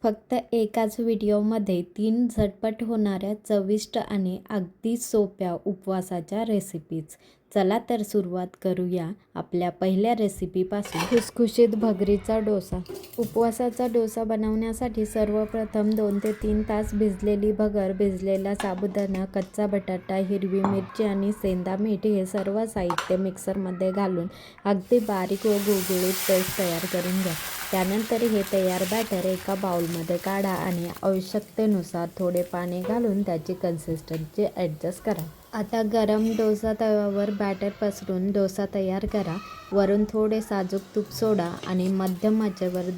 फक्त एकाच व्हिडिओमध्ये 3 झटपट होणाऱ्या चविष्ट आणि अगदी सोप्या उपवासाच्या रेसिपीज. चला तर सुरुवात करूया आपल्या पहिल्या रेसिपीपासून. खुसखुशीत भगरीचा डोसा. उपवासाचा डोसा बनवण्यासाठी सर्वप्रथम 2 ते 3 तास भिजलेली भगर, भिजलेला साबुदाणा, कच्चा बटाटा, हिरवी मिरची आणि सेंधा मीठ हे सर्व साहित्य मिक्सरमध्ये घालून अगदी बारीक व गुळगुळीत पेस्ट तयार करून घ्या. त्यानंतर हे तयार बॅटर एका बाउलमध्ये काढा आणि आवश्यकतेनुसार थोडे पाणी घालून त्याची कन्सिस्टन्सी ॲडजस्ट करा. आता गरम डोसा तव्यावर बॅटर पसरून डोसा तयार करा. वरून थोडे साजूक तूप सोडा आणि मध्यम आचेवर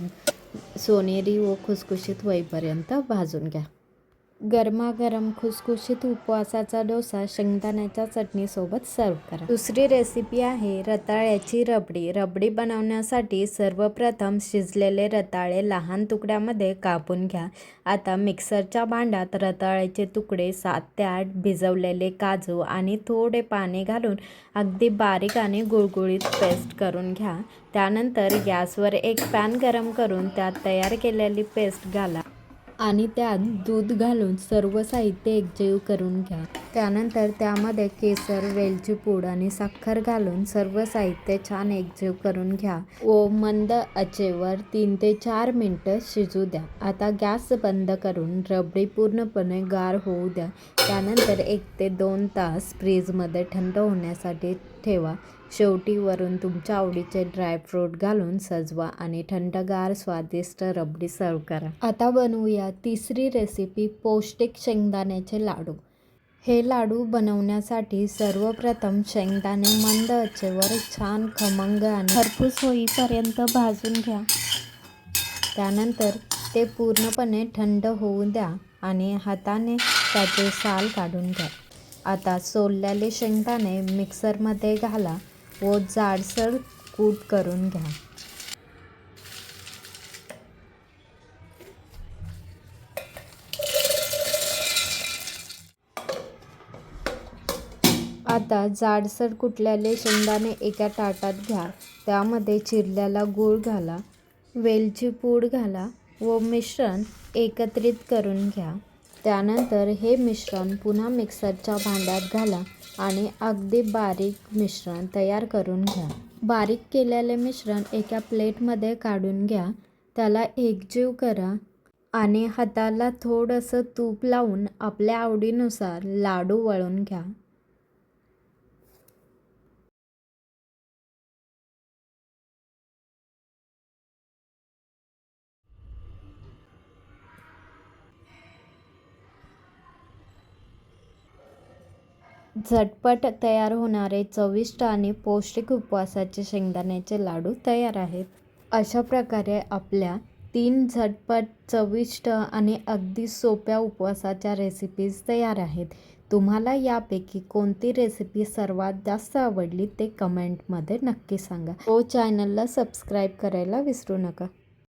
सोनेरी व खुसखुशीत होईपर्यंत भाजून घ्या. गरमागरम खुसखुशीत उपवासाचा डोसा शेंगदाण्याच्या चटणीसोबत सर्व करा. दुसरी रेसिपी आहे रताळ्याची रबडी. रबडी बनवण्यासाठी सर्वप्रथम शिजलेले रताळे लहान तुकड्यामध्ये कापून घ्या. आता मिक्सरच्या भांड्यात रताळ्याचे तुकडे, 7 ते 8 भिजवलेले काजू आणि थोडे पाणी घालून अगदी बारीक आणि गुळगुळीत पेस्ट करून घ्या. त्यानंतर गॅसवर एक पॅन गरम करून त्यात तयार केलेली पेस्ट घाला आणि त्यात दूध घालून सर्व साहित्य एकजीव करून घ्या. त्यानंतर त्यामध्ये केसर, वेलची पूड आणि साखर घालून सर्व साहित्य छान एकजीव करून घ्या व मंद आचेवर 3 ते 4 मिनिटं शिजू द्या. आता गॅस बंद करून रबडी पूर्णपणे गार होऊ द्या. त्यानंतर 1 ते 2 तास फ्रीजमध्ये थंड होण्यासाठी ठेवा. शेवटी वरून तुमच्या आवडीचे ड्रायफ्रूट घालून सजवा आणि थंडगार स्वादिष्ट रबडी सर्व करा. आता बनवूया तिसरी रेसिपी, पौष्टिक शेंगदाण्याचे लाडू. हे लाडू बनवण्यासाठी सर्वप्रथम शेंगदाणे मंद आचेवर छान खमंग आणि खरपूस होईपर्यंत भाजून घ्या. त्यानंतर ते पूर्णपणे थंड होऊ द्या आणि हाताने त्याचे साल काढून घ्या. आता सोललेले शेंगदाणे मिक्सरमध्ये घाला व जाडसर कूट करून घ्या. आता जाडसर कुटलेले शेंगदाणे एका ताटात घ्या. त्यामध्ये चिरलेला गूळ घाला, वेलची पूड घाला व मिश्रण एकत्रित करून घ्या. त्यानंतर हे मिश्रण पुन्हा मिक्सरच्या भांड्यात घाला आणि अगदी बारीक मिश्रण तयार करून घ्या. बारीक केलेले मिश्रण एका प्लेटमध्ये काढून घ्या. त्याला एकजीव करा आणि हाताला थोडंसं तूप लावून आपल्या आवडीनुसार लाडू वळून घ्या. झटपट तयार होणारे चविष्ट आणि पौष्टिक उपवासाचे शेंगदाण्याचे लाडू तयार आहेत. अशा प्रकारे आपल्या 3 झटपट, चविष्ट आणि अगदी सोप्या उपवासाच्या रेसिपीज तयार आहेत. तुम्हाला यापैकी कोणती रेसिपी सर्वात जास्त आवडली ते कमेंटमध्ये नक्की सांगा व चॅनलला सबस्क्राईब करायला विसरू नका.